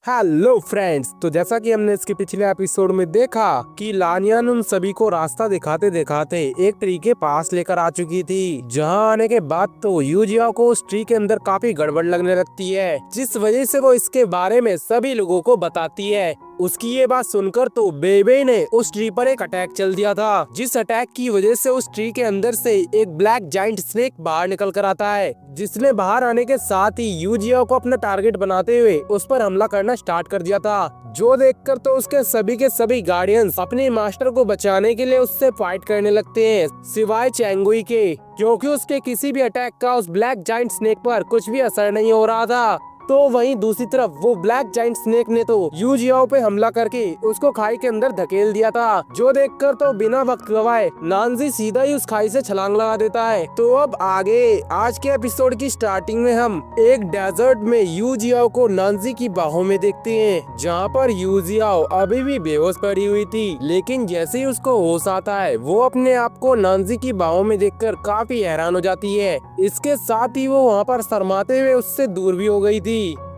Hello friends, तो जैसा कि हमने इसके पिछले एपिसोड में देखा कि लानियान उन सभी को रास्ता दिखाते दिखाते एक ट्री के पास लेकर आ चुकी थी। जहां आने के बाद तो यूजिया को उस ट्री के अंदर काफी गड़बड़ लगने लगती है, जिस वजह से वो इसके बारे में सभी लोगों को बताती है। उसकी ये बात सुनकर तो बेबे ने उस ट्री पर एक अटैक चल दिया था, जिस अटैक की वजह से उस ट्री के अंदर से एक ब्लैक जाइंट स्नेक बाहर निकल कर आता है, जिसने बाहर आने के साथ ही यूजिया को अपना टारगेट बनाते हुए उस पर हमला करना स्टार्ट कर दिया था। जो देखकर तो उसके सभी के सभी गार्डियंस अपने मास्टर को बचाने के लिए उससे फाइट करने लगते हैं, सिवाय चैंगुई के, क्योंकि उसके किसी भी अटैक का उस ब्लैक जाइंट स्नेक पर कुछ भी असर नहीं हो रहा था। तो वहीं दूसरी तरफ वो ब्लैक जाइंट स्नेक ने तो यूजियाओ पे हमला करके उसको खाई के अंदर धकेल दिया था। जो देखकर तो बिना वक्त गवाए नानजी सीधा ही उस खाई से छलांग लगा देता है। तो अब आगे आज के एपिसोड की स्टार्टिंग में हम एक डेजर्ट में यूजियाओ को नानजी की बाहों में देखते हैं, जहाँ पर यूजियाओ अभी भी बेहोश पड़ी हुई थी। लेकिन जैसे ही उसको होश आता है, वो अपने आप को नानजी की बाहों में देखकर काफी हैरान हो जाती है। इसके साथ ही वो वहाँ पर शर्माते हुए उससे दूर भी हो गई थी।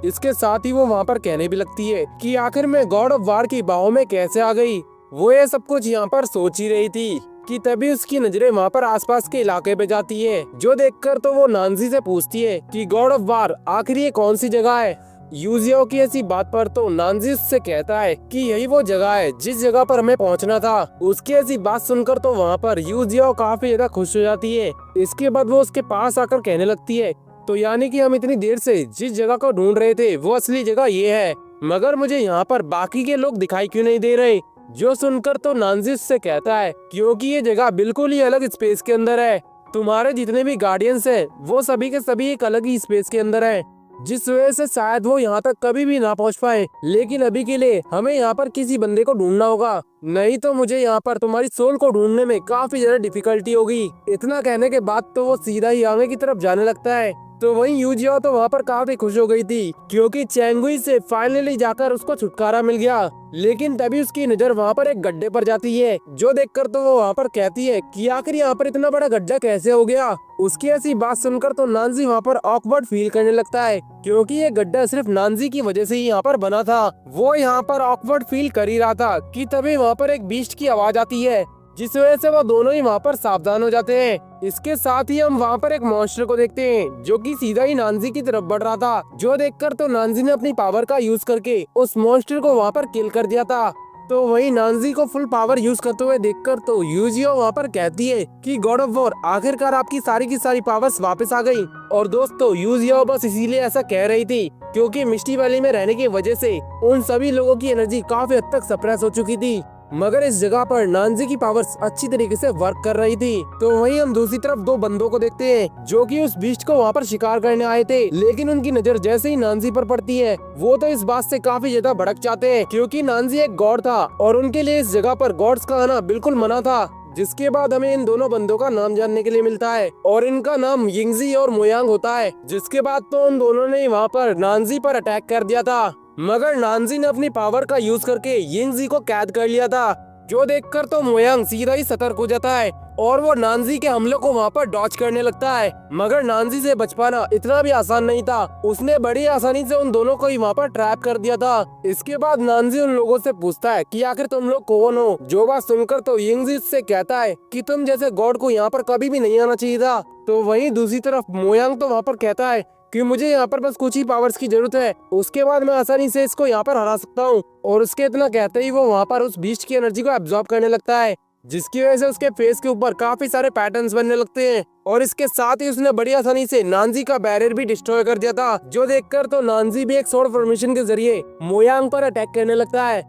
इसके साथ ही वो वहाँ पर कहने भी लगती है कि आखिर मैं गॉड ऑफ वार की बाहों में कैसे आ गई। वो ये सब कुछ यहाँ पर सोच ही रही थी कि तभी उसकी नजरें वहाँ पर आसपास के इलाके पे जाती है। जो देखकर तो वो नानजी से पूछती है कि गॉड ऑफ वार आखिर ये कौन सी जगह है। यूजियाओ की ऐसी बात पर तो नानजी उससे कहता है कि यही वो जगह है जिस जगह पर हमें पहुंचना था। उसकी ऐसी बात सुनकर तो वहाँ पर यूजियाओ काफी ज्यादा खुश हो जाती है। इसके बाद वो उसके पास आकर कहने लगती है, तो यानी कि हम इतनी देर से जिस जगह को ढूंढ रहे थे वो असली जगह ये है, मगर मुझे यहाँ पर बाकी के लोग दिखाई क्यों नहीं दे रहे। जो सुनकर तो नानजी से कहता है, क्योंकि ये जगह बिल्कुल ही अलग स्पेस के अंदर है। तुम्हारे जितने भी गार्डियंस हैं वो सभी के सभी एक अलग ही स्पेस के अंदर हैं, जिस वजह से शायद वो यहाँ तक कभी भी ना पहुँच पाए। लेकिन अभी के लिए हमें यहाँ पर किसी बंदे को ढूंढना होगा, नहीं तो मुझे यहाँ पर तुम्हारी सोल को ढूंढने में काफी ज्यादा डिफिकल्टी होगी। इतना कहने के बाद तो वो सीधा ही आगे की तरफ जाने लगता है। तो वहीं यूजियाओ तो वहाँ पर काफी खुश हो गई थी, क्योंकि चैंगुई से फाइनली जाकर उसको छुटकारा मिल गया। लेकिन तभी उसकी नजर वहाँ पर एक गड्ढे पर जाती है। जो देखकर तो वो वहाँ पर कहती है कि आखिर यहाँ पर इतना बड़ा गड्ढा कैसे हो गया। उसकी ऐसी बात सुनकर तो नानजी वहाँ पर ऑकवर्ड फील करने लगता है, क्योंकि ये गड्ढा सिर्फ नानजी की वजह से ही यहाँ पर बना था। वो यहाँ पर ऑकवर्ड फील कर ही रहा था कि तभी वहाँ पर एक बीस्ट की आवाज आती है, जिस वजह से वो दोनों ही वहाँ पर सावधान हो जाते हैं। इसके साथ ही हम वहाँ पर एक मॉन्स्टर को देखते हैं, जो कि सीधा ही नानजी की तरफ बढ़ रहा था। जो देखकर तो नानजी ने अपनी पावर का यूज करके उस मॉन्स्टर को वहाँ पर किल कर दिया था। तो वही नानजी को फुल पावर यूज करते हुए देखकर तो यूजियो वहाँ पर कहती है कि गॉड ऑफ वॉर आखिरकार आपकी सारी की सारी पावर्स वापस आ गई। और दोस्तों, यूजियो बस इसीलिए ऐसा कह रही थी क्योंकि मिस्टी वैली में रहने की वजह से उन सभी लोगों की एनर्जी काफी हद तक सप्रेस हो चुकी थी, मगर इस जगह पर नानजी की पावर्स अच्छी तरीके से वर्क कर रही थी। तो वहीं हम दूसरी तरफ दो बंदों को देखते हैं, जो कि उस बीस्ट को वहाँ पर शिकार करने आए थे। लेकिन उनकी नजर जैसे ही नानजी पर पड़ती है, वो तो इस बात से काफी ज्यादा भड़क जाते हैं, क्योंकि नानजी एक गॉड था और उनके लिए इस जगह पर गॉड्स का आना बिल्कुल मना था। जिसके बाद हमें इन दोनों बंदों का नाम जानने के लिए मिलता है, और इनका नाम यिंगजी और मोयांग होता है। जिसके बाद तो उन दोनों ने वहाँ पर नानजी पर अटैक कर दिया था, मगर नानजी ने अपनी पावर का यूज करके यिंगजी को कैद कर लिया था। जो देखकर तो मोयांग सीधा ही सतर्क हो जाता है और वो नानजी के हमलों को वहाँ पर डॉच करने लगता है। मगर नानजी से बच पाना इतना भी आसान नहीं था, उसने बड़ी आसानी से उन दोनों को ही वहाँ पर ट्रैप कर दिया था। इसके बाद नानजी उन लोगों से पूछता है कि आखिर तुम लोग कौन हो। जो बात सुनकर तो यिंगजी उससे कहता है कि तुम जैसे गॉड को यहाँ पर कभी भी नहीं आना चाहिए था। तो वहीं दूसरी तरफ मोयांग तो वहाँ पर कहता है कि मुझे यहाँ पर बस कुछ ही पावर्स की जरूरत है, उसके बाद मैं आसानी से इसको यहाँ पर हरा सकता हूँ। और उसके इतना कहते ही वो वहाँ पर उस बीस्ट की एनर्जी को एब्जॉर्ब करने लगता है, जिसकी वजह से उसके फेस के ऊपर काफी सारे पैटर्न्स बनने लगते हैं। और इसके साथ ही उसने बड़ी आसानी से नानजी का बैरियर भी डिस्ट्रॉय कर दिया था। जो देखकर तो नानजी भी एक स्वॉर्ड फॉर्मेशन के जरिए मोयांग पर अटैक करने लगता है।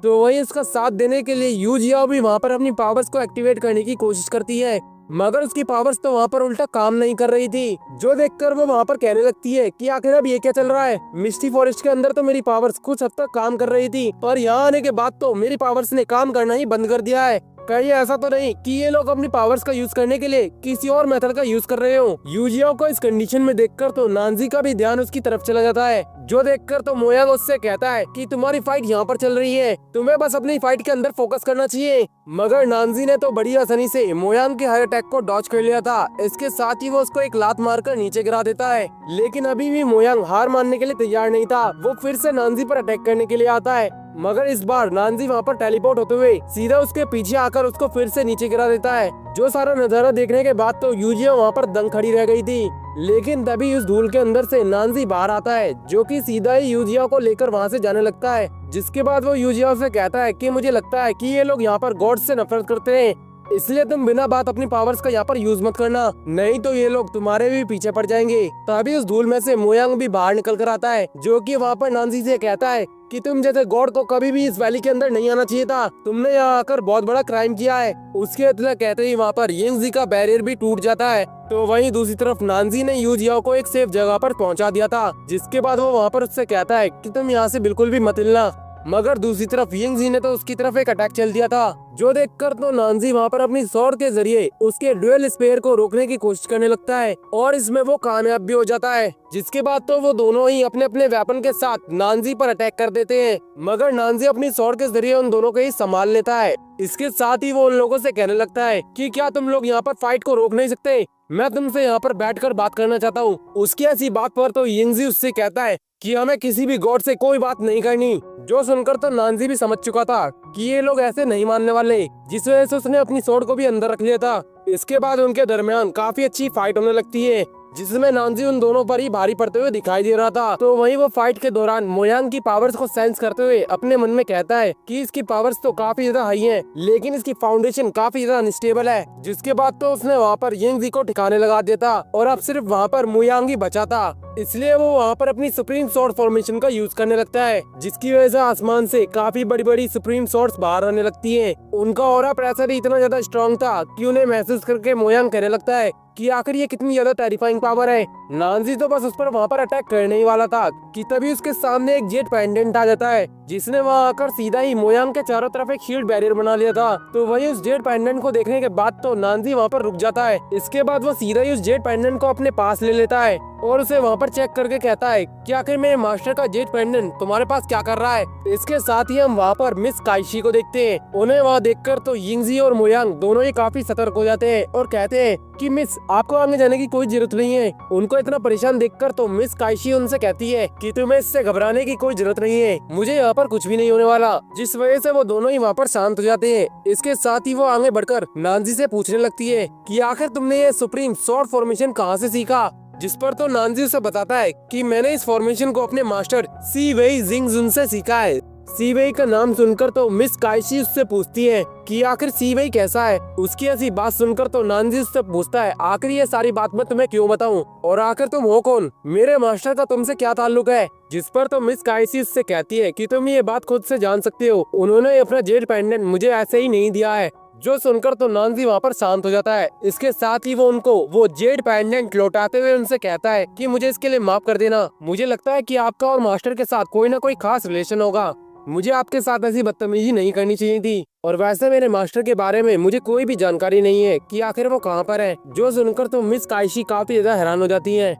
तो वही इसका साथ देने के लिए यूजियाओ भी वहाँ पर अपनी पावर्स को एक्टिवेट करने की कोशिश करती है, मगर उसकी पावर्स तो वहाँ पर उल्टा काम नहीं कर रही थी। जो देखकर वो वहाँ पर कहने लगती है कि आखिर अब ये क्या चल रहा है। मिस्टी फॉरेस्ट के अंदर तो मेरी पावर्स कुछ हद तक काम कर रही थी, पर यहाँ आने के बाद तो मेरी पावर्स ने काम करना ही बंद कर दिया है। कहीं ऐसा तो नहीं कि ये लोग अपनी पावर्स का यूज करने के लिए किसी और मेथड का यूज कर रहे हो। यूजियाओ को इस कंडीशन में देखकर तो नानजी का भी ध्यान उसकी तरफ चला जाता है, जो देखकर तो मोयांग उससे कहता है कि तुम्हारी फाइट यहाँ पर चल रही है, तुम्हें बस अपनी फाइट के अंदर फोकस करना चाहिए। मगर नानजी ने तो बड़ी आसानी से मोयांग के हर अटैक को डॉज कर लिया था। इसके साथ ही वो उसको एक लात मारकर नीचे गिरा देता है, लेकिन अभी भी मोयांग हार मानने के लिए तैयार नहीं था। वो फिर से नानजी पर अटैक करने के लिए आता है, मगर इस बार नानजी वहाँ पर टेलीपोर्ट होते हुए सीधा उसके पीछे आकर उसको फिर से नीचे गिरा देता है। जो सारा नजारा देखने के बाद तो यूजिया वहाँ पर दंग खड़ी रह गई थी, लेकिन तभी उस धूल के अंदर से नानजी बाहर आता है, जो कि सीधा ही यूजिया को लेकर वहाँ से जाने लगता है। जिसके बाद वो यूजिया से कहता है कि मुझे लगता है कि ये लोग यहाँ पर गॉड से नफरत करते हैं, इसलिए तुम बिना बात अपनी पावर्स का यहाँ पर यूज मत करना, नहीं तो ये लोग तुम्हारे भी पीछे पड़ जाएंगे। तभी उस धूल में से मोयांग भी बाहर निकल कर आता है, जो कि वहाँ पर नानजी से कहता है कि तुम जैसे गॉड को कभी भी इस वैली के अंदर नहीं आना चाहिए था, तुमने यहाँ आकर बहुत बड़ा क्राइम किया है। उसके इतना कहते ही वहाँ पर यिंगजी का बैरियर भी टूट जाता है। तो वहीं दूसरी तरफ नानजी ने यूजियाओ को एक सेफ जगह पर पहुँचा दिया था, जिसके बाद वो वहाँ पर उससे कहता है कि तुम यहाँ से बिल्कुल भी मत हिलना। मगर दूसरी तरफ यिंगजी ने तो उसकी तरफ एक अटैक चल दिया था, जो देखकर तो नानजी वहाँ पर अपनी स्वॉर्ड के जरिए उसके ड्यूअल स्पेयर को रोकने की कोशिश करने लगता है, और इसमें वो कामयाब भी हो जाता है। जिसके बाद तो वो दोनों ही अपने अपने वेपन के साथ नानजी पर अटैक कर देते हैं, मगर नानजी अपनी स्वॉर्ड के जरिए उन दोनों को ही संभाल लेता है। इसके साथ ही वो उन लोगों से कहने लगता है कि क्या तुम लोग यहाँ पर फाइट को रोक नहीं सकते, मैं तुमसे यहाँ पर बैठकर बात करना चाहता हूँ। उसकी ऐसी बात पर तो यिंगजी उससे कहता है कि हमें किसी भी गॉड से कोई बात नहीं करनी। जो सुनकर तो नानजी भी समझ चुका था कि ये लोग ऐसे नहीं मानने वाले, जिस वजह से उसने अपनी स्वॉर्ड को भी अंदर रख लिया था। इसके बाद उनके दरमियान काफी अच्छी फाइट होने लगती है, जिसमें नानजी उन दोनों पर ही भारी पड़ते हुए दिखाई दे रहा था। तो वहीं वो फाइट के दौरान मोयांग की पावर्स को सेंस करते हुए अपने मन में कहता है कि इसकी पावर्स तो काफी ज्यादा हाई हैं, लेकिन इसकी फाउंडेशन काफी ज्यादा अनस्टेबल है। जिसके बाद तो उसने वहाँ पर यिंगजी को ठिकाने लगा दिया था, और अब सिर्फ वहाँ पर मोयांग ही बचा था। इसलिए वो वहाँ पर अपनी सुप्रीम स्वॉर्ड फॉर्मेशन का यूज करने लगता है, जिसकी वजह से आसमान से काफी बड़ी बड़ी सुप्रीम स्वॉर्ड्स बाहर आने लगती हैं। उनका ऑरा प्रेशर इतना ज्यादा स्ट्रॉन्ग था कि उन्हें महसूस करके मोयांग कहने लगता है कि आखिर ये कितनी ज्यादा टेरिफाइंग पावर है। नानजी तो बस उस पर वहाँ पर अटैक करने ही वाला था कि तभी उसके सामने एक जेट पेंडेंट आ जाता है, जिसने वहाँ आकर सीधा ही मोयांग के चारों तरफ एक शील्ड बैरियर बना लिया था। तो वही उस जेट पेंडेंट को देखने के बाद तो नानजी वहाँ पर रुक जाता है। इसके बाद वो सीधा ही उस जेट पेंडेंट को अपने पास ले लेता है और उसे वहाँ पर चेक करके कहता है कि आखिर मेरे मास्टर का जेट पेंडेंट तुम्हारे पास क्या कर रहा है। इसके साथ ही हम वहाँ पर मिस काइशी को देखते हैं। उन्हें वहाँ देखकर तो यिंगजी और मोयांग दोनों ही काफी सतर्क हो जाते हैं और कहते हैं कि मिस आपको आगे जाने की कोई जरूरत नहीं है। उनको इतना परेशान देखकर तो मिस काइशी उनसे कहती है कि तुम्हें इससे घबराने की कोई जरूरत नहीं है, मुझे यहाँ पर कुछ भी नहीं होने वाला। जिस वजह से वो दोनों ही वहाँ पर शांत हो जाते हैं। इसके साथ ही वो आगे बढ़कर नानजी से पूछने लगती है कि आखिर तुमने ये सुप्रीम स्वॉर्ड फॉर्मेशन कहाँ से सीखा। जिस पर तो नानजी उसे बताता है कि मैंने इस फॉर्मेशन को अपने मास्टर सी वेई जिंगजुन से सीखा है। सी वेई का नाम सुनकर तो मिस काइशी उससे पूछती है कि आखिर सी वेई कैसा है। उसकी ऐसी बात सुनकर तो नानजी उससे पूछता है आखिर ये सारी बात मैं तुम्हें क्यों बताऊं, और आखिर तुम हो कौन, मेरे मास्टर का तुमसे क्या ताल्लुक है। जिस पर तो मिस काइशी उससे कहती है कि तुम ये बात खुद से जान सकते हो, उन्होंने अपना जेट पेंडेंट मुझे ऐसे ही नहीं दिया है। जो सुनकर तो नानजी वहाँ पर शांत हो जाता है। इसके साथ ही वो उनको वो जेड पेंडेंट लौटाते हुए उनसे कहता है कि मुझे इसके लिए माफ कर देना। मुझे लगता है कि आपका और मास्टर के साथ कोई ना कोई खास रिलेशन होगा, मुझे आपके साथ ऐसी बदतमीजी नहीं करनी चाहिए थी, और वैसे मेरे मास्टर के बारे में मुझे कोई भी जानकारी नहीं है कि आखिर वो कहाँ पर है। जो सुनकर तो मिस काइशी काफी ज्यादा हैरान हो जाती है।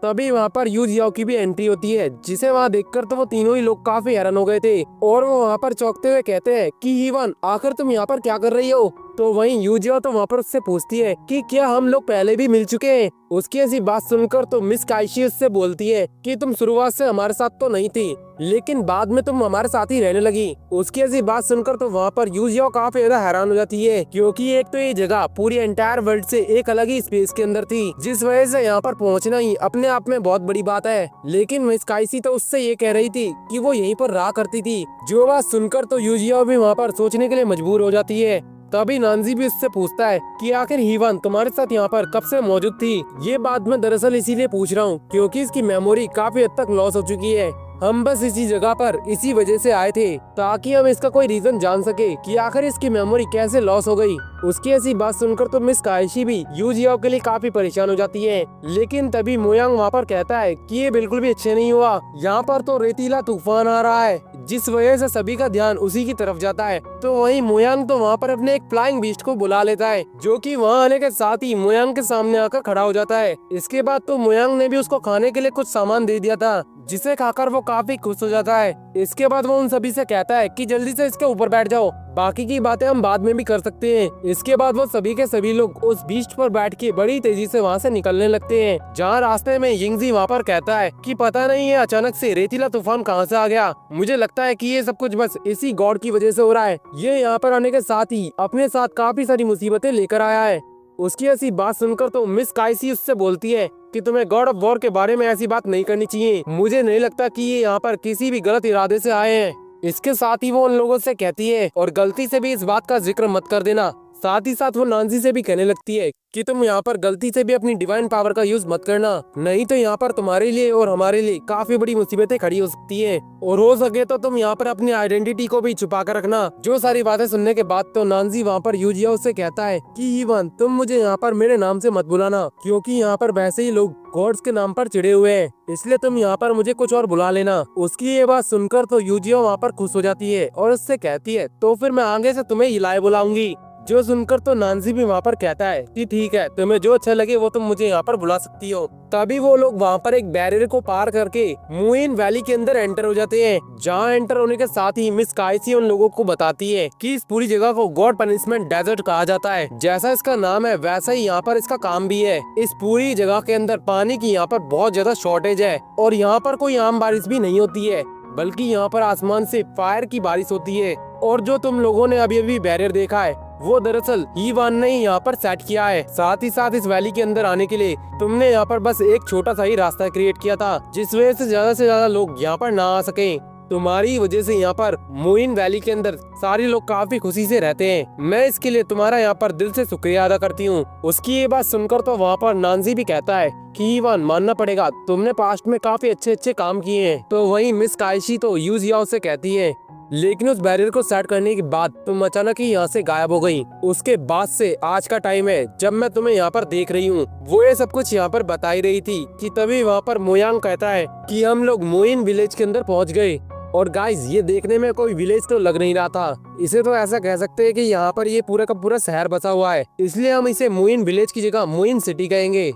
तभी वहाँ पर यू जियाओ की भी एंट्री होती है, जिसे वहाँ देखकर तो वो तीनों ही लोग काफी हैरान हो गए थे, और वो वहाँ पर चौंकते हुए कहते हैं कि हीवन आखिर तुम यहाँ पर क्या कर रही हो। तो वहीं यू जियाओ तो वहाँ पर उससे पूछती है कि क्या हम लोग पहले भी मिल चुके हैं। उसकी ऐसी बात सुनकर तो मिस काइशी उससे बोलती है कि तुम शुरुआत से हमारे साथ तो नहीं थी, लेकिन बाद में तुम हमारे साथ ही रहने लगी। उसकी ऐसी बात सुनकर तो वहाँ पर यू जियाओ काफी ज्यादा हैरान हो जाती है, क्योंकि एक तो ये जगह पूरी एंटायर वर्ल्ड से एक अलग ही स्पेस के अंदर थी, जिस वजह से यहाँ पर पहुँचना ही अपने आप में बहुत बड़ी बात है। लेकिन मिस काइशी तो उससे ये कह रही थी कि वो यहीं पर रहा करती थी। जो बात सुनकर तो यू जियाओ भी वहाँ पर सोचने के लिए मजबूर हो जाती है। तभी नानजी भी उससे पूछता है कि आखिर हीवन तुम्हारे साथ यहाँ पर कब से मौजूद थी। ये बात मैं दरअसल इसीलिए पूछ रहा हूँ क्योंकि इसकी मेमोरी काफी हद तक लॉस हो चुकी है। हम बस इसी जगह पर इसी वजह से आए थे ताकि हम इसका कोई रीजन जान सके कि आखिर इसकी मेमोरी कैसे लॉस हो गई। उसकी ऐसी बात सुनकर तो मिस काइशी भी यू जियाओ के लिए काफी परेशान हो जाती है। लेकिन तभी मोयांग वहाँ पर कहता है कि ये बिल्कुल भी अच्छे नहीं हुआ, यहाँ पर तो रेतीला तूफान आ रहा है, जिस वजह से सभी का ध्यान उसी की तरफ जाता है। तो वहीं मोयांग तो वहाँ पर अपने एक फ्लाइंग बीस्ट को बुला लेता है, जो कि वहाँ आने के साथ ही मोयांग के सामने आकर खड़ा हो जाता है। इसके बाद तो मोयांग ने भी उसको खाने के लिए कुछ सामान दे दिया था, जिसे खाकर वो काफी खुश हो जाता है। इसके बाद वो उन सभी से कहता है कि जल्दी से इसके ऊपर बैठ जाओ, बाकी की बातें हम बाद में भी कर सकते हैं। इसके बाद वो सभी के सभी लोग उस बीस्ट पर बैठ के बड़ी तेजी से वहाँ से निकलने लगते हैं। जहाँ रास्ते में यिंगजी वहाँ पर कहता है कि पता नहीं है अचानक से रेतीला तूफान कहाँ से आ गया, मुझे लगता है कि ये सब कुछ बस इसी गॉड की वजह से हो रहा है। ये यहाँ पर आने के साथ ही अपने साथ काफी सारी मुसीबतें लेकर आया है। उसकी ऐसी बात सुनकर तो मिस काइसी उससे बोलती है कि तुम्हें गॉड ऑफ वॉर के बारे में ऐसी बात नहीं करनी चाहिए, मुझे नहीं लगता कि ये यहाँ पर किसी भी गलत इरादे से आए हैं। इसके साथ ही वो उन लोगों से कहती है और गलती से भी इस बात का जिक्र मत कर देना। साथ ही साथ वो नानजी से भी कहने लगती है कि तुम यहाँ पर गलती से भी अपनी डिवाइन पावर का यूज मत करना, नहीं तो यहाँ पर तुम्हारे लिए और हमारे लिए काफी बड़ी मुसीबतें खड़ी हो सकती है। और हो सके तो तुम यहाँ पर अपनी आइडेंटिटी को भी छुपा कर रखना। जो सारी बातें सुनने के बाद तो नानजी वहाँ पर यूजिया से कहता है कि इवान तुम मुझे यहाँ पर मेरे नाम से मत बुलाना, क्योंकि यहाँ पर वैसे ही लोग गॉड्स के नाम पर चिढ़े हुए हैं, इसलिए तुम यहाँ पर मुझे कुछ और बुला लेना। उसकी ये बात सुनकर तो यूजिया वहाँ पर खुश हो जाती है और उससे कहती है तो फिर मैं आगे से तुम्हें इलाय बुलाऊंगी। जो सुनकर तो नानजी भी वहाँ पर कहता है कि ठीक है, तुम्हें जो अच्छा लगे वो तुम मुझे यहाँ पर बुला सकती हो। तभी वो लोग वहाँ पर एक बैरियर को पार करके मुइन वैली के अंदर एंटर हो जाते हैं। जहाँ एंटर होने के साथ ही मिस काइसी उन लोगों को बताती है कि इस पूरी जगह को गॉड पनिशमेंट डेजर्ट कहा जाता है। जैसा इसका नाम है वैसा ही यहाँ पर इसका काम भी है। इस पूरी जगह के अंदर पानी की यहाँ पर बहुत ज्यादा शॉर्टेज है और यहाँ पर कोई आम बारिश भी नहीं होती है, बल्कि यहाँ पर आसमान से फायर की बारिश होती है। और जो तुम लोगों ने अभी अभी बैरियर देखा है वो दरअसल ईवान ने यहाँ पर सेट किया है। साथ ही साथ इस वैली के अंदर आने के लिए तुमने यहाँ पर बस एक छोटा सा ही रास्ता क्रिएट किया था, जिस वजह से ज्यादा लोग यहाँ पर ना आ सके। तुम्हारी वजह से यहाँ पर मुइन वैली के अंदर सारे लोग काफी खुशी से रहते हैं। मैं इसके लिए तुम्हारा यहाँ पर दिल से शुक्रिया अदा करती हूँ। उसकी ये बात सुनकर तो वहाँ पर नानजी भी कहता है कि इवान मानना पड़ेगा, तुमने पास्ट में काफी अच्छे काम किए हैं। तो वहीं मिस काइशी तो यू जियाओ से कहती है लेकिन उस बैरियर को सेट करने के बाद तुम अचानक ही यहाँ से गायब हो गई। उसके बाद से आज का टाइम है जब मैं तुम्हें यहाँ पर देख रही हूँ। वो ये सब कुछ यहाँ पर बता ही रही थी कि तभी वहाँ पर मोयांग कहता है कि हम लोग मुइन विलेज के अंदर पहुँच गए। और गाइस ये देखने में कोई विलेज तो लग नहीं रहा था, इसे तो ऐसा कह सकते हैं कि यहाँ पर ये पूरा का पूरा शहर बसा हुआ है, इसलिए हम इसे मुइन विलेज की जगह मुइन सिटी कहेंगे।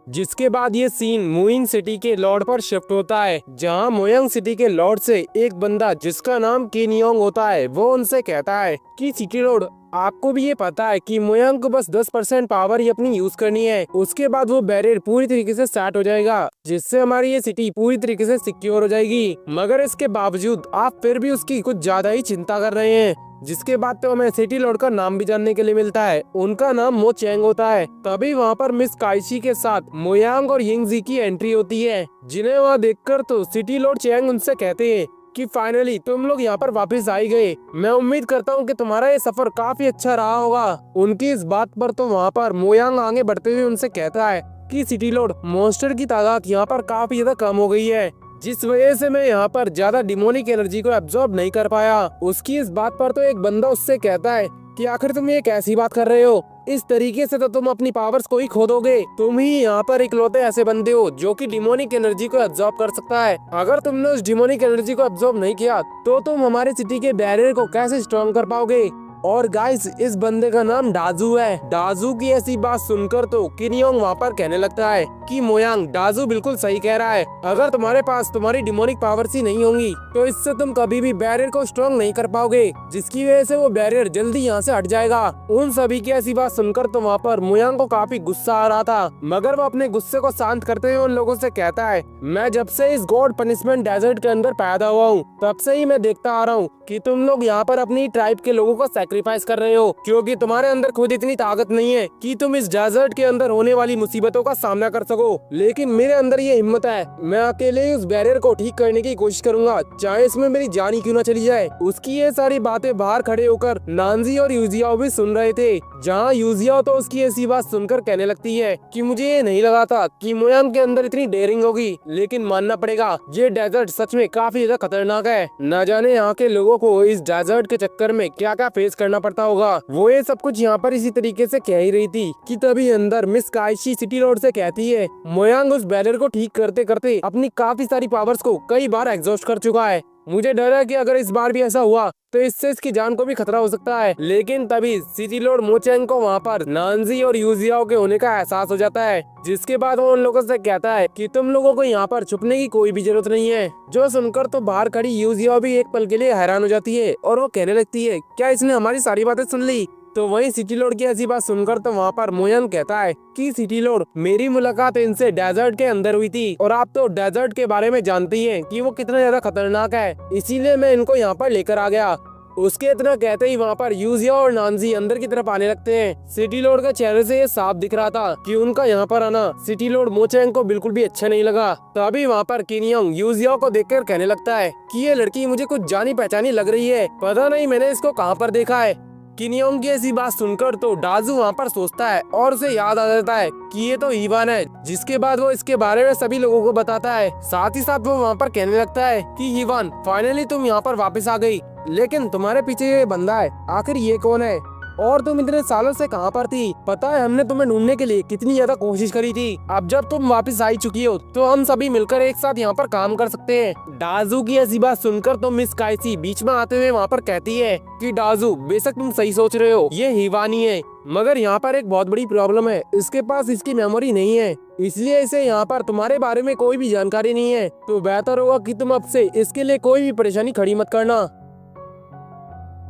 जिसके बाद ये सीन मुइन सिटी के लॉर्ड पर शिफ्ट होता है, जहां मोयांग सिटी के लॉर्ड से एक बंदा जिसका नाम किनियोंग होता है वो उनसे कहता है कि सिटी लॉर्ड आपको भी ये पता है कि मोयांग को बस 10% पावर ही अपनी यूज करनी है, उसके बाद वो बैरियर पूरी तरीके से सेट हो जाएगा, जिससे हमारी ये सिटी पूरी तरीके से सिक्योर हो जाएगी। मगर इसके बावजूद आप फिर भी उसकी कुछ ज्यादा ही चिंता कर रहे हैं। जिसके बाद तो हमें सिटी लॉर्ड का नाम भी जानने के लिए मिलता है, उनका नाम मो चैंग होता है। तभी वहाँ पर मिस काइशी के साथ मोयांग और यिंगजी की एंट्री होती है, जिन्हें वहाँ देखकर तो सिटी लॉर्ड चैंग उनसे कहते हैं कि फाइनली तुम लोग यहाँ पर वापस आ ही गए। मैं उम्मीद करता हूँ कि तुम्हारा ये सफर काफी अच्छा रहा होगा। उनकी इस बात पर तो वहाँ पर मोयांग आगे बढ़ते हुए उनसे कहता है कि सिटी लॉर्ड मॉन्स्टर की तादाद यहाँ पर काफी ज्यादा कम हो गई है, जिस वजह से मैं यहाँ पर ज्यादा डिमोनिक एनर्जी को एब्जॉर्ब नहीं कर पाया। उसकी इस बात पर तो एक बंदा उससे कहता है कि आखिर तुम ये कैसी बात कर रहे हो, इस तरीके से तो तुम अपनी पावर्स को ही खो दोगे। तुम ही यहाँ पर इकलौते ऐसे बंदे हो जो कि डिमोनिक एनर्जी को एब्जॉर्ब कर सकता है। अगर तुमने उस डिमोनिक एनर्जी को एब्जॉर्ब नहीं किया तो तुम हमारे सिटी के बैरियर को कैसे स्ट्रॉन्ग कर पाओगे। और गाइस इस बंदे का नाम डाजू है। डाजू की ऐसी बात सुनकर तो किनियोंग वहाँ पर कहने लगता है कि मोयांग डाजू बिल्कुल सही कह रहा है, अगर तुम्हारे पास तुम्हारी डिमोनिक पावर्स ही नहीं होंगी तो इससे तुम कभी भी बैरियर को स्ट्रॉन्ग नहीं कर पाओगे, जिसकी वजह से वो बैरियर जल्दी यहाँ से हट जाएगा। उन सभी की ऐसी बात सुनकर तो वहाँ पर मोयांग को काफी गुस्सा आ रहा था, मगर वो अपने गुस्से को शांत करते हुए उन लोगों से कहता है मैं जब से इस गॉड पनिशमेंट डेजर्ट के अंदर पैदा हुआ हूँ तब से ही मैं देखता आ रहा हूँ कि तुम लोग यहाँ पर अपनी ट्राइब के लोगों को सैक्रिफाइस कर रहे हो, क्योंकि तुम्हारे अंदर खुद इतनी ताकत नहीं है कि तुम इस डेजर्ट के अंदर होने वाली मुसीबतों का सामना कर सको। लेकिन मेरे अंदर ये हिम्मत है, मैं अकेले ही उस बैरियर को ठीक करने की कोशिश करूंगा, चाहे इसमें मेरी जान ही क्यों न चली जाए। उसकी ये सारी बातें बाहर खड़े होकर नानजी और यूजियाओ भी सुन रहे थे, जहाँ यूजियाओ तो उसकी ऐसी बात सुनकर कहने लगती है कि मुझे ये नहीं लगा था कि मोयांग के अंदर इतनी डेयरिंग होगी, लेकिन मानना पड़ेगा ये डेजर्ट सच में काफी ज्यादा खतरनाक है। न जाने यहाँ के लोगों को इस डेजर्ट के चक्कर में क्या क्या फेस करना पड़ता होगा। वो ये सब कुछ यहाँ पर इसी तरीके से कह ही रही थी कि तभी अंदर मिस काइशी सिटी रोड से कहती है, मोयांग उस बैरियर को ठीक करते करते अपनी काफी सारी पावर्स को कई बार एग्जॉस्ट कर चुका है। मुझे डर है कि अगर इस बार भी ऐसा हुआ तो इससे इसकी जान को भी खतरा हो सकता है। लेकिन तभी सिटी लॉर्ड मोचेंग को वहाँ पर नानजी और यूजियाओ के होने का एहसास हो जाता है, जिसके बाद वो उन लोगों से कहता है कि तुम लोगों को यहाँ पर छुपने की कोई भी जरूरत नहीं है। जो सुनकर तो बाहर खड़ी यूजियाओ भी एक पल के लिए हैरान हो जाती है और वो कहने लगती है, क्या इसने हमारी सारी बातें सुन ली? तो वहीं सिटी लॉर्ड की ऐसी बात सुनकर तो वहाँ पर मोयंग कहता है कि सिटी लॉर्ड, मेरी मुलाकात इनसे डेजर्ट के अंदर हुई थी और आप तो डेजर्ट के बारे में जानते ही हैं कि वो कितना ज्यादा खतरनाक है, इसीलिए मैं इनको यहाँ पर लेकर आ गया। उसके इतना कहते ही वहाँ पर यूजिया और नानजी अंदर की तरफ आने लगते हैं। सिटी लॉर्ड के चेहरे से ये साफ दिख रहा था कि उनका यहाँ पर आना सिटी लॉर्ड मोचेंग को बिल्कुल भी अच्छा नहीं लगा। तभी वहाँ पर किनियोंग यूजिया को देखकर कहने लगता है कि ये लड़की मुझे कुछ जानी पहचानी लग रही है, पता नहीं मैंने इसको कहाँ पर देखा है। किनियोंग की ऐसी बात सुनकर तो डाजू वहाँ पर सोचता है और उसे याद आ जाता है कि ये तो ईवान है, जिसके बाद वो इसके बारे में सभी लोगों को बताता है। साथ ही साथ वो वहाँ पर कहने लगता है कि ईवान, फाइनली तुम यहाँ पर वापस आ गई, लेकिन तुम्हारे पीछे ये बंदा है, आखिर ये कौन है और तुम इतने सालों से कहाँ पर थी? पता है हमने तुम्हें ढूंढने के लिए कितनी ज्यादा कोशिश करी थी। अब जब तुम वापस आई चुकी हो तो हम सभी मिलकर एक साथ यहाँ पर काम कर सकते हैं। डाजू की ऐसी बात सुनकर तो मिस काइसी बीच में आते हुए वहाँ पर कहती है कि डाजू, बेशक तुम सही सोच रहे हो, ये हिवानी है, मगर यहाँ पर एक बहुत बड़ी प्रॉब्लम है, इसके पास इसकी मेमोरी नहीं है, इसलिए इसे यहाँ पर तुम्हारे बारे में कोई भी जानकारी नहीं है। तो बेहतर होगा कि तुम अब से इसके लिए कोई भी परेशानी खड़ी मत करना।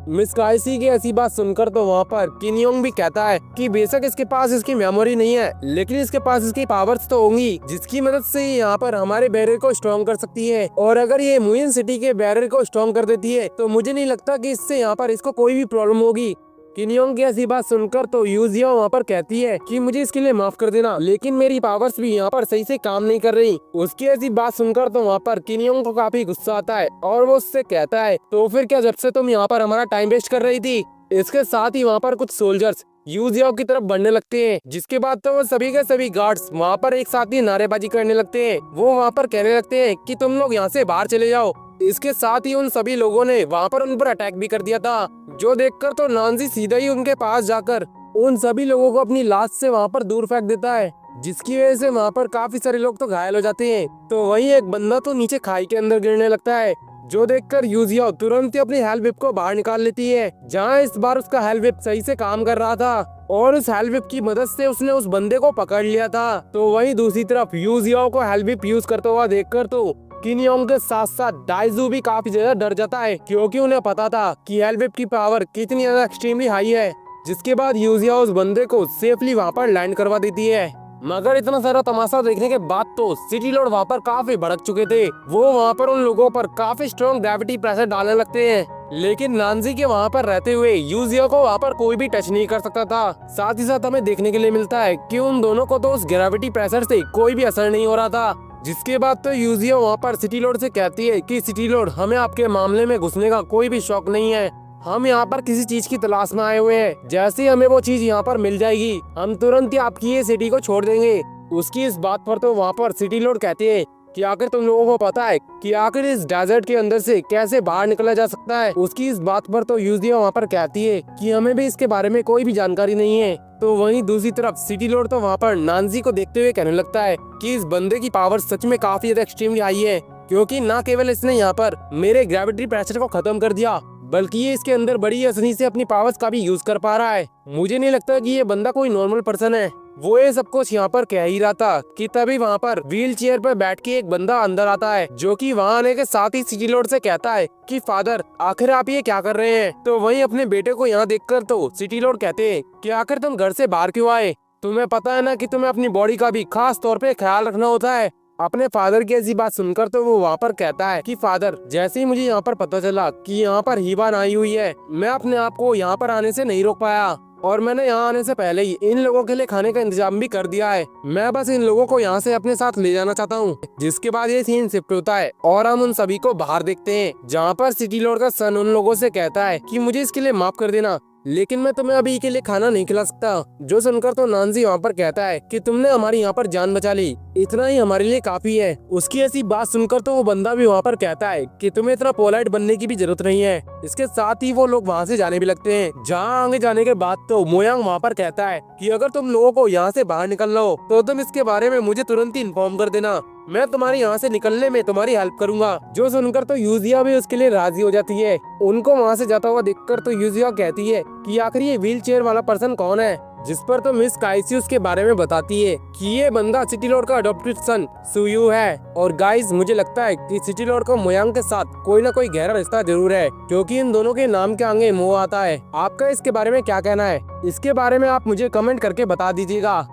मिस काइसी की ऐसी बात सुनकर तो वहाँ पर किनियोंग भी कहता है कि बेशक इसके पास इसकी मेमोरी नहीं है, लेकिन इसके पास इसकी पावर्स तो होंगी, जिसकी मदद से यहाँ पर हमारे बैरियर को स्ट्रॉन्ग कर सकती है। और अगर ये मुइन सिटी के बैरियर को स्ट्रॉन्ग कर देती है तो मुझे नहीं लगता कि इससे यहाँ पर इसको कोई भी प्रॉब्लम होगी। किनियोंग की ऐसी बात सुनकर तो यूजिया वहाँ पर कहती है कि मुझे इसके लिए माफ कर देना, लेकिन मेरी पावर्स भी यहाँ पर सही से काम नहीं कर रही। उसकी ऐसी बात सुनकर तो वहाँ पर किनियोंग को काफी गुस्सा आता है और वो उससे कहता है, तो फिर क्या जब से तुम यहाँ पर हमारा टाइम वेस्ट कर रही थी? इसके साथ ही वहाँ पर कुछ सोल्जर्स यूजियाओ की तरफ बढ़ने लगते हैं, जिसके बाद तो वो सभी के सभी गार्ड्स वहाँ पर एक साथ ही नारेबाजी करने लगते हैं। वो वहाँ पर कहने लगते हैं कि तुम लोग यहाँ से बाहर चले जाओ। इसके साथ ही उन सभी लोगों ने वहाँ पर उन पर अटैक भी कर दिया था, जो देखकर तो नानजी सीधा ही उनके पास जाकर उन सभी लोगों को अपनी लाश से वहाँ पर दूर फेंक देता है, जिसकी वजह से वहाँ पर काफी सारे लोग तो घायल हो जाते हैं। तो वहीं एक बंदा तो नीचे खाई के अंदर गिरने लगता है, जो देखकर यूजिया तुरंत ही अपनी हेल विप को बाहर निकाल लेती है, जहाँ इस बार उसका हेल विप सही से काम कर रहा था और उस हेल विप की मदद से उसने उस बंदे को पकड़ लिया था। तो वहीं दूसरी तरफ यूजिया को हेल विप यूज करता हुआ देखकर तो किनियोंग के साथ साथ डाइजू भी काफी ज्यादा डर जाता है, क्योंकि उन्हें पता था कि हेल विप की पावर कितनी ज्यादा एक्सट्रीमली हाई है। जिसके बाद यूजिया उस बंदे को सेफली वहाँ पर लैंड करवा देती है। मगर इतना सारा तमाशा देखने के बाद तो सिटी लॉर्ड वहाँ पर काफी भड़क चुके थे। वो वहाँ पर उन लोगों पर काफी स्ट्रॉन्ग ग्रेविटी प्रेशर डालने लगते हैं, लेकिन नानजी के वहाँ पर रहते हुए यूजिया को वहाँ पर कोई भी टच नहीं कर सकता था। साथ ही साथ हमें देखने के लिए मिलता है कि उन दोनों को तो उस ग्रेविटी प्रेशर से कोई भी असर नहीं हो रहा था। जिसके बाद तो यूजिया वहाँ पर सिटी लॉर्ड से कहती है कि सिटी लॉर्ड, हमें आपके मामले में घुसने का कोई भी शौक नहीं है, हम यहाँ पर किसी चीज की तलाश में आए हुए हैं, जैसे ही हमें वो चीज यहाँ पर मिल जाएगी हम तुरंत ही आपकी ये सिटी को छोड़ देंगे। उसकी इस बात पर तो वहाँ पर सिटी लॉर्ड कहते हैं कि आखिर तुम लोगों को पता है कि आखिर इस डेजर्ट के अंदर से कैसे बाहर निकला जा सकता है? उसकी इस बात पर तो यूजिया वहाँ पर कहती है कि हमें भी इसके बारे में कोई भी जानकारी नहीं है। तो वहीं दूसरी तरफ सिटी लॉर्ड तो वहाँ पर नानजी को देखते हुए कहने लगता है कि इस बंदे की पावर सच में काफी ज्यादा एक्सट्रीमली हाई है, क्योंकि न केवल इसने यहाँ पर मेरे ग्रेविटी प्रेशर को खत्म कर दिया, बल्कि ये इसके अंदर बड़ी आसानी से अपनी पावर्स का भी यूज कर पा रहा है। मुझे नहीं लगता कि ये बंदा कोई नॉर्मल पर्सन है। वो ये सब कुछ यहाँ पर कह ही रहा था कि तभी वहाँ पर व्हील चेयर पर बैठ के एक बंदा अंदर आता है, जो कि वहाँ आने के साथ ही सिटी लॉर्ड से कहता है कि फादर, आखिर आप ये क्या कर रहे हैं? तो वहीं अपने बेटे को यहाँ देखकर तो सिटी लॉर्ड कहते हैं कि आखिर तुम घर से बाहर क्यों आए? तुम्हें पता है ना कि तुम्हें अपनी बॉडी का भी खास तौर पे ख्याल रखना होता है। अपने फादर की ऐसी बात सुनकर तो वो वहाँ पर कहता है कि फादर, जैसे ही मुझे यहाँ पर पता चला कि यहाँ पर हिबान आई हुई है, मैं अपने आप को यहाँ पर आने से नहीं रोक पाया और मैंने यहाँ आने से पहले ही इन लोगों के लिए खाने का इंतजाम भी कर दिया है। मैं बस इन लोगों को यहाँ से अपने साथ ले जाना चाहता हूँ। जिसके बाद ये सीन शिफ्ट होता है और हम उन सभी को बाहर देखते हैं, जहाँ पर सिटी लॉर्ड का सन उन लोगों से कहता है कि मुझे इसके लिए माफ कर देना, लेकिन मैं तुम्हें अभी के लिए खाना नहीं खिला सकता। जो सुनकर तो नानजी वहाँ पर कहता है कि तुमने हमारी यहाँ पर जान बचा ली, इतना ही हमारे लिए काफी है। उसकी ऐसी बात सुनकर तो वो बंदा भी वहाँ पर कहता है कि तुम्हें इतना पोलाइट बनने की भी जरूरत नहीं है। इसके साथ ही वो लोग वहाँ से जाने भी लगते हैं। जहाँ आगे जाने के बाद तो मोयांग वहाँ पर कहता है कि अगर तुम लोगों को यहाँ से बाहर निकलना हो तो तुम इसके बारे में मुझे तुरंत ही इन्फॉर्म कर देना, मैं तुम्हारे यहाँ से निकलने में तुम्हारी हेल्प करूंगा। जो सुनकर तो यूजिया भी उसके लिए राजी हो जाती है। उनको वहाँ से जाता हुआ देखकर तो यूजिया कहती है कि आखिर ये व्हील चेयर वाला पर्सन कौन है, जिस पर तो मिस काइसी उसके बारे में बताती है कि ये बंदा सिटी लॉर्ड का अडॉप्टेड सन सुयू है। और गाइस, मुझे लगता है कि सिटी लॉर्ड को मोयांग के साथ कोई ना कोई गहरा रिश्ता जरूर है, क्योंकि इन दोनों के नाम के आगे मो आता है। आपका इसके बारे में क्या कहना है? इसके बारे में आप मुझे कमेंट करके बता दीजिएगा।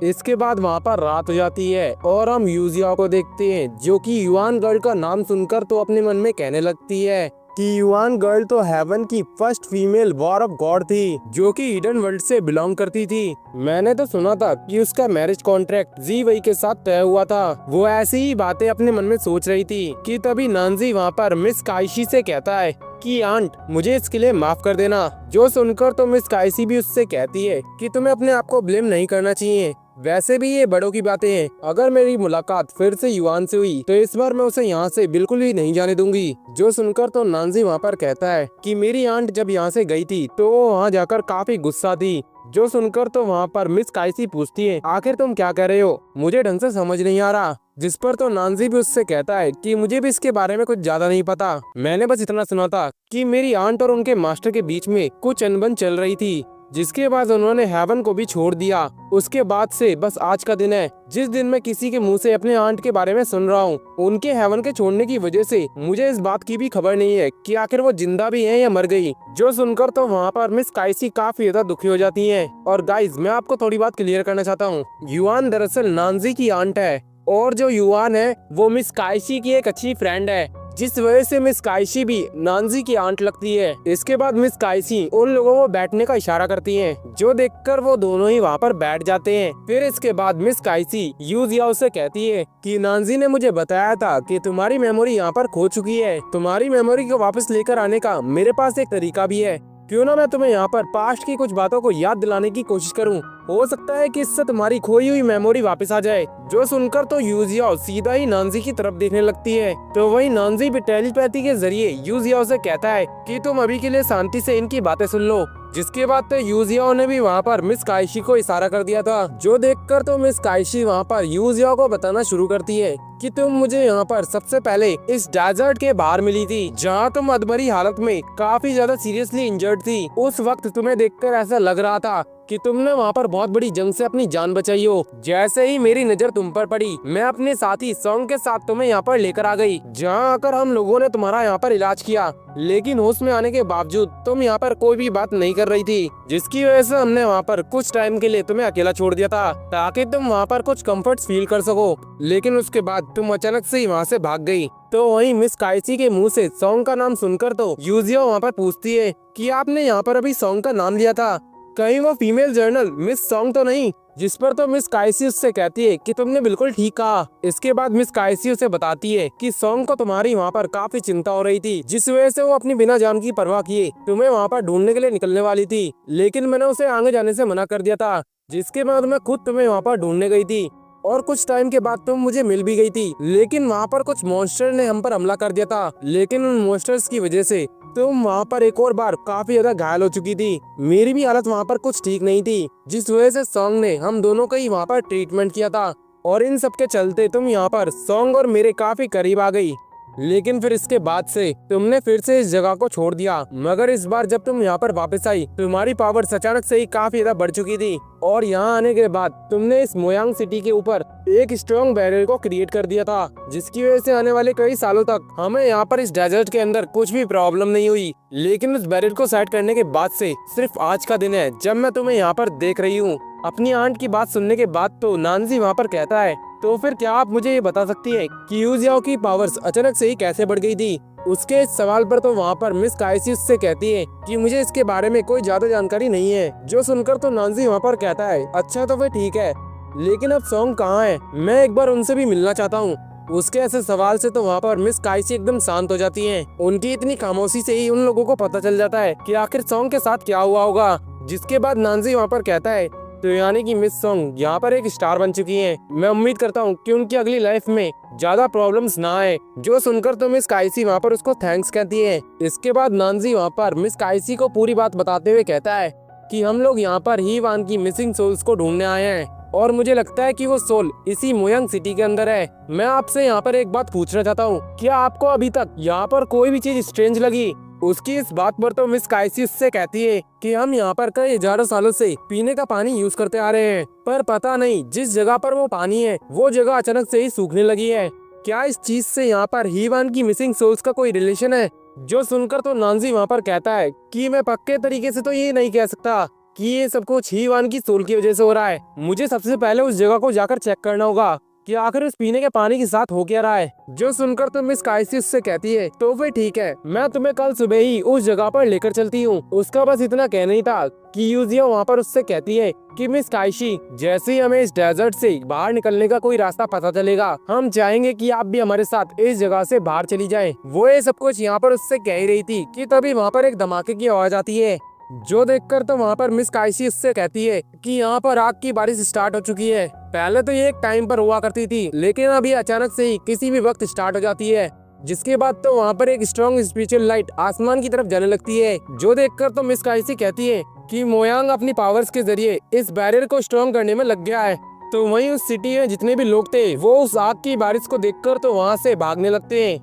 इसके बाद वहाँ पर रात हो जाती है और हम यूजिया को देखते हैं, जो कि युआन गर्ल का नाम सुनकर तो अपने मन में कहने लगती है कि युआन गर्ल तो हेवन की first female war of God थी, जो कि ईडन वर्ल्ड से बिलोंग करती थी। मैंने तो सुना था कि उसका मैरिज कॉन्ट्रैक्ट जी वही के साथ तय हुआ था। वो ऐसी ही बातें अपने मन में सोच रही थी कि तभी नानजी वहाँ पर मिस काइशी से कहता है कि आंट, मुझे इसके लिए माफ कर देना। जो सुनकर तो मिस काइशी भी उससे कहती है कि तुम्हें अपने आप को ब्लेम नहीं करना चाहिए, वैसे भी ये बड़ों की बातें हैं। अगर मेरी मुलाकात फिर से युआन से हुई तो इस बार मैं उसे यहाँ से बिल्कुल भी नहीं जाने दूंगी। जो सुनकर तो नानजी वहाँ पर कहता है कि मेरी आंट जब यहाँ से गई थी तो वो वहाँ जाकर काफी गुस्सा थी। जो सुनकर तो वहाँ पर मिस काइसी पूछती है, आखिर तुम क्या कर रहे हो, मुझे ढंग से समझ नहीं आ रहा। जिस पर तो नानजी भी उससे कहता है कि मुझे भी इसके बारे में कुछ ज्यादा नहीं पता, मैंने बस इतना सुना था कि मेरी आंट और उनके मास्टर के बीच में कुछ अनबन चल रही थी, जिसके बाद उन्होंने हेवन को भी छोड़ दिया। उसके बाद से बस आज का दिन है जिस दिन मैं किसी के मुंह से अपने आंट के बारे में सुन रहा हूँ। उनके हेवन के छोड़ने की वजह से मुझे इस बात की भी खबर नहीं है कि आखिर वो जिंदा भी हैं या मर गई। जो सुनकर तो वहाँ पर मिस काइसी काफी ज्यादा दुखी हो जाती है। और गाइज, मैं आपको थोड़ी बात क्लियर करना चाहता हूँ, युआन दरअसल नानजी की आंट है और जो युआन है वो मिस काइशी की एक अच्छी फ्रेंड है, जिस वजह से मिस काइशी भी नानजी की आंट लगती है। इसके बाद मिस काइशी उन लोगों को बैठने का इशारा करती है, जो देखकर वो दोनों ही वहाँ पर बैठ जाते हैं। फिर इसके बाद मिस काइशी यूजियाओ से कहती है कि नानजी ने मुझे बताया था कि तुम्हारी मेमोरी यहाँ पर खो चुकी है, तुम्हारी मेमोरी को वापस लेकर आने का मेरे पास एक तरीका भी है। क्यों ना मैं तुम्हें यहाँ पर पास्ट की कुछ बातों को याद दिलाने की कोशिश करूँ, हो सकता है कि इससे तुम्हारी खोई हुई मेमोरी वापस आ जाए। जो सुनकर तो यूजियाओ सीधा ही नानजी की तरफ देखने लगती है, तो वही नानजी भी टेलीपैथी के जरिए यूजियाओ से कहता है कि तुम अभी के लिए शांति से इनकी बातें सुन लो। जिसके बाद तो यूजियाओ ने भी वहाँ पर मिस काइशी को इशारा कर दिया था, जो देखकर तो मिस काइशी वहाँ पर यूजियाओ को बताना शुरू करती है कि तुम मुझे यहाँ पर सबसे पहले इस डेजर्ट के बाहर मिली थी, जहाँ तुम अधमरी हालत में काफी ज्यादा सीरियसली इंजर्ड थी। उस वक्त तुम्हें देखकर ऐसा लग रहा था कि तुमने वहाँ पर बहुत बड़ी जंग से अपनी जान बचाई हो। जैसे ही मेरी नजर तुम पर पड़ी, मैं अपने साथी सॉन्ग के साथ तुम्हें यहाँ पर लेकर आ गई, जहाँ आकर हम लोगों ने तुम्हारा यहाँ पर इलाज किया। लेकिन होश में आने के बावजूद तुम यहाँ पर कोई भी बात नहीं कर रही थी, जिसकी वजह से हमने वहाँ पर कुछ टाइम के लिए तुम्हें अकेला छोड़ दिया था, ताकि तुम वहाँ पर कुछ कंफर्ट फील कर सको। लेकिन उसके बाद तुम अचानक से वहाँ से भाग गई। तो वहीं मिस काइसी के मुंह से सॉन्ग का नाम सुनकर तो यूजिया वहाँ पर पूछती है कि आपने यहाँ पर अभी सॉन्ग का नाम लिया था, कहीं वो फीमेल जर्नल मिस सॉन्ग तो नहीं? जिस पर तो मिस काइसी उससे कहती है कि तुमने बिल्कुल ठीक कहा। इसके बाद मिस काइसी उसे बताती है कि सॉन्ग को तुम्हारी वहाँ पर काफी चिंता हो रही थी, जिस वजह से वो अपनी बिना जान की परवाह किए तुम्हें वहाँ पर ढूंढने के लिए निकलने वाली थी, लेकिन मैंने उसे आगे जाने से मना कर दिया था। जिसके बाद मैं खुद तुम्हें वहाँ पर ढूंढने गई थी और कुछ टाइम के बाद तुम मुझे मिल भी गई थी, लेकिन वहाँ पर कुछ मॉन्स्टर ने हम पर हमला कर दिया था। लेकिन उन मॉन्स्टर्स की वजह से तुम वहाँ पर एक और बार काफी ज्यादा घायल हो चुकी थी। मेरी भी हालत वहाँ पर कुछ ठीक नहीं थी, जिस वजह से सॉन्ग ने हम दोनों का ही वहाँ पर ट्रीटमेंट किया था, और इन सब के चलते तुम यहाँ पर सॉन्ग और मेरे काफी करीब आ गई। लेकिन फिर इसके बाद से तुमने फिर से इस जगह को छोड़ दिया, मगर इस बार जब तुम यहाँ पर वापस आई, तुम्हारी पावर अचानक से ही काफी ज्यादा बढ़ चुकी थी, और यहाँ आने के बाद तुमने इस मोयांग सिटी के ऊपर एक स्ट्रॉन्ग बैरियर को क्रिएट कर दिया था, जिसकी वजह से आने वाले कई सालों तक हमें यहाँ पर इस डेजर्ट के अंदर कुछ भी प्रॉब्लम नहीं हुई। लेकिन उस बैरियर को सेट करने के बाद से सिर्फ आज का दिन है जब मैं तुम्हें यहाँ पर देख रही हूँ। अपनी आंट की बात सुनने के बाद तो नानजी वहाँ पर कहता है, तो फिर क्या आप मुझे ये बता सकती है कि यूजियाओ की पावर्स अचानक से ही कैसे बढ़ गई थी? उसके इस सवाल पर तो वहाँ पर मिस काइसी उससे कहती है कि मुझे इसके बारे में कोई ज्यादा जानकारी नहीं है। जो सुनकर तो नानजी वहाँ पर कहता है, अच्छा तो फिर ठीक है, लेकिन अब सॉन्ग कहाँ है? मैं एक बार उनसे भी मिलना चाहता हूँ। उसके ऐसे सवाल से तो वहाँ पर मिस काइसी एकदम शांत हो जाती हैं। उनकी इतनी खामोशी से ही उन लोगों को पता चल जाता है कि आखिर सॉन्ग के साथ क्या हुआ होगा। जिसके बाद नानजी वहाँ पर कहता है, तो यानी कि मिस सॉन्ग यहाँ पर एक स्टार बन चुकी हैं। मैं उम्मीद करता हूँ कि उनकी अगली लाइफ में ज्यादा प्रॉब्लम्स ना आए। जो सुनकर तो मिस काइसी वहाँ पर उसको थैंक्स कहती है। इसके बाद नानजी वहाँ पर मिस काइसी को पूरी बात बताते हुए कहता है कि हम लोग यहाँ पर ही वान की मिसिंग सोल्स को ढूंढने आए हैं और मुझे लगता है कि वो सोल इसी मोयांग सिटी के अंदर है। मैं आपसे यहाँ पर एक बात पूछना चाहता हूँ, क्या आपको अभी तक यहाँ पर कोई भी चीज स्ट्रेंज लगी? उसकी इस बात पर तो मिस काइसी उससे कहती है कि हम यहाँ पर कई हजारों सालों से पीने का पानी यूज करते आ रहे हैं, पर पता नहीं जिस जगह पर वो पानी है वो जगह अचानक से ही सूखने लगी है। क्या इस चीज से यहाँ पर हीवान की मिसिंग सोल्स का कोई रिलेशन है? जो सुनकर तो नानजी वहाँ पर कहता है कि मैं पक्के तरीके से तो ये नहीं कह सकता कि ये सब कुछ हीवान की सोल की वजह से हो रहा है। मुझे सबसे पहले उस जगह को जाकर चेक करना होगा कि आखिर उस पीने के पानी के साथ हो क्या रहा है। जो सुनकर तो मिस काइसी उससे कहती है, तो फिर ठीक है, मैं तुम्हें कल सुबह ही उस जगह पर लेकर चलती हूँ। उसका बस इतना कहना ही था कि यूजिया वहाँ पर उससे कहती है कि मिस काइशी, जैसे ही हमें इस डेजर्ट से बाहर निकलने का कोई रास्ता पता चलेगा, हम चाहेंगे कि आप भी हमारे साथ इस जगह से बाहर चली जाएं। वो ये सब कुछ यहाँ पर उससे कह ही रही थी कि तभी वहाँ पर एक धमाके की आवाज आती है। जो देखकर तो वहाँ पर मिस काइसी उससे कहती है कि यहाँ पर आग की बारिश स्टार्ट हो चुकी है। पहले तो ये एक टाइम पर हुआ करती थी, लेकिन अभी अचानक से ही किसी भी वक्त स्टार्ट हो जाती है। जिसके बाद तो वहाँ पर एक स्ट्रॉन्ग स्पिरिचुअल लाइट आसमान की तरफ जाने लगती है। जो देखकर तो मिस काइसी कहती है कि मोयांग अपनी पावर्स के जरिए इस बैरियर को स्ट्रॉन्ग करने में लग गया है। तो वहीं उस सिटी में जितने भी लोग थे वो उस आग की बारिश को देखकर तो वहाँ से भागने लगते हैं।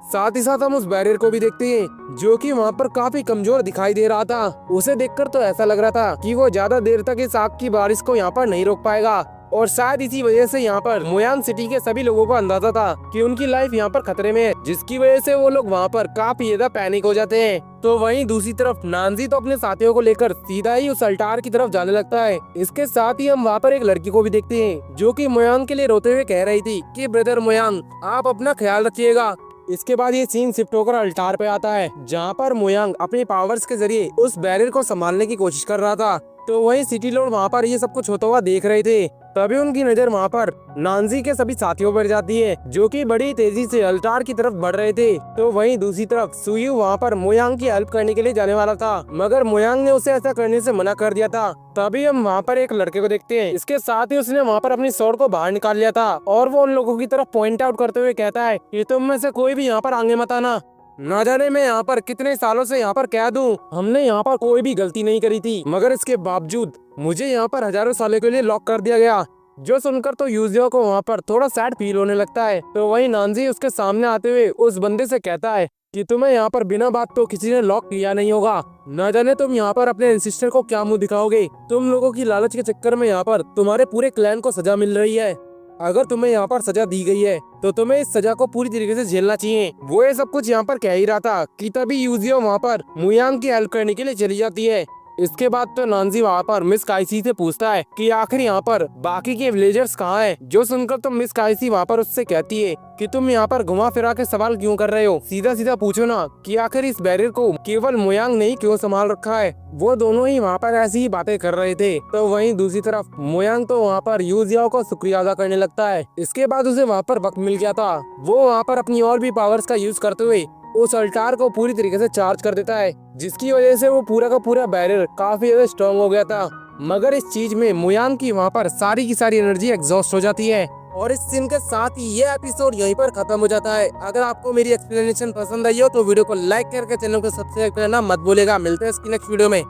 साथ ही साथ हम उस बैरियर को भी देखते हैं जो कि वहाँ पर काफी कमजोर दिखाई दे रहा था। उसे देखकर तो ऐसा लग रहा था कि वो ज्यादा देर तक इस आग की बारिश को यहाँ पर नहीं रोक पाएगा और शायद इसी वजह से यहाँ पर मोयांग सिटी के सभी लोगों को अंदाजा था कि उनकी लाइफ यहाँ पर खतरे में है, जिसकी वजह से वो लोग वहाँ पर काफी ज्यादा पैनिक हो जाते हैं। तो वहीं दूसरी तरफ नानजी तो अपने साथियों को लेकर सीधा ही उस अल्टार की तरफ जाने लगता है। इसके साथ ही हम वहाँ पर एक लड़की को भी देखते हैं जो कि मोयांग के लिए रोते हुए कह रही थी कि ब्रदर मोयांग, आप अपना ख्याल रखिएगा। इसके बाद ये सीन शिफ्ट होकर अल्टार पे आता है जहाँ पर मोयांग अपने पावर्स के जरिए उस बैरियर को संभालने की कोशिश कर रहा था। तो वहीं सिटी लॉर्ड वहाँ पर ये सब कुछ होता हुआ देख रहे थे। तभी उनकी नजर वहाँ पर नानजी के सभी साथियों पर जाती है जो कि बड़ी तेजी से अल्टार की तरफ बढ़ रहे थे। तो वहीं दूसरी तरफ सुयू वहाँ पर मोयांग की हेल्प करने के लिए जाने वाला था, मगर मोयांग ने उसे ऐसा करने से मना कर दिया था। तभी हम वहाँ पर एक लड़के को देखते हैं। इसके साथ ही उसने वहाँ पर अपनी स्वॉर्ड को बाहर निकाल लिया था और वो उन लोगों की तरफ पॉइंट आउट करते हुए कहता है कि तुम में से कोई भी यहाँ पर आगे मत आना। ना जाने मैं यहाँ पर कितने सालों से यहाँ पर कैद हूँ। हमने यहाँ पर कोई भी गलती नहीं करी थी, मगर इसके बावजूद मुझे यहाँ पर हजारों सालों के लिए लॉक कर दिया गया। जो सुनकर तो यूजियो को वहाँ पर थोड़ा सैड फील होने लगता है। तो वहीं नानजी उसके सामने आते हुए उस बंदे से कहता है कि तुम्हें यहाँ पर बिना बात तो किसी ने लॉक किया नहीं होगा। न जाने तुम यहाँ पर अपने एंसेस्टर को क्या मुंह दिखाओगे। तुम लोगों की लालच के चक्कर में यहाँ पर तुम्हारे पूरे क्लैन को सजा मिल रही है। अगर तुम्हें यहाँ पर सजा दी गई है तो तुम्हें इस सजा को पूरी तरीके से झेलना चाहिए। वो ये सब कुछ यहाँ पर कह ही रहा था कि तभी यूजियो वहाँ पर मोयांग की हेल्प करने के लिए चली जाती है। इसके बाद तो नानजी वहाँ पर मिस काइसी से पूछता है कि आखिर यहाँ पर बाकी के विलेजर्स कहाँ हैं। जो सुनकर तो मिस काइसी वहाँ पर उससे कहती है कि तुम यहाँ पर घुमा फिरा के सवाल क्यों कर रहे हो, सीधा सीधा पूछो ना कि आखिर इस बैरियर को केवल मोयांग ने ही क्यों संभाल रखा है। वो दोनों ही वहाँ पर ऐसी ही बातें कर रहे थे। तो वहीं दूसरी तरफ मोयांग तो वहाँ पर यूजियाओ को शुक्रिया अदा करने लगता है। इसके बाद उसे वहाँ पर वक्त मिल गया था। वो वहाँ पर अपनी और भी पावर्स का यूज करते हुए उस अल्टार को पूरी तरीके से चार्ज कर देता है, जिसकी वजह से वो पूरा का पूरा बैरियर काफी ज्यादा स्ट्रॉन्ग हो गया था। मगर इस चीज में मोयांग की वहाँ पर सारी की सारी एनर्जी एग्जॉस्ट हो जाती है। और इस सीन के साथ ही ये एपिसोड यहीं पर खत्म हो जाता है। अगर आपको मेरी एक्सप्लेनेशन पसंद आई हो तो वीडियो को लाइक करके चैनल को सब्सक्राइब करना मत भूलेगा। मिलते हैं इसकी नेक्स्ट वीडियो में।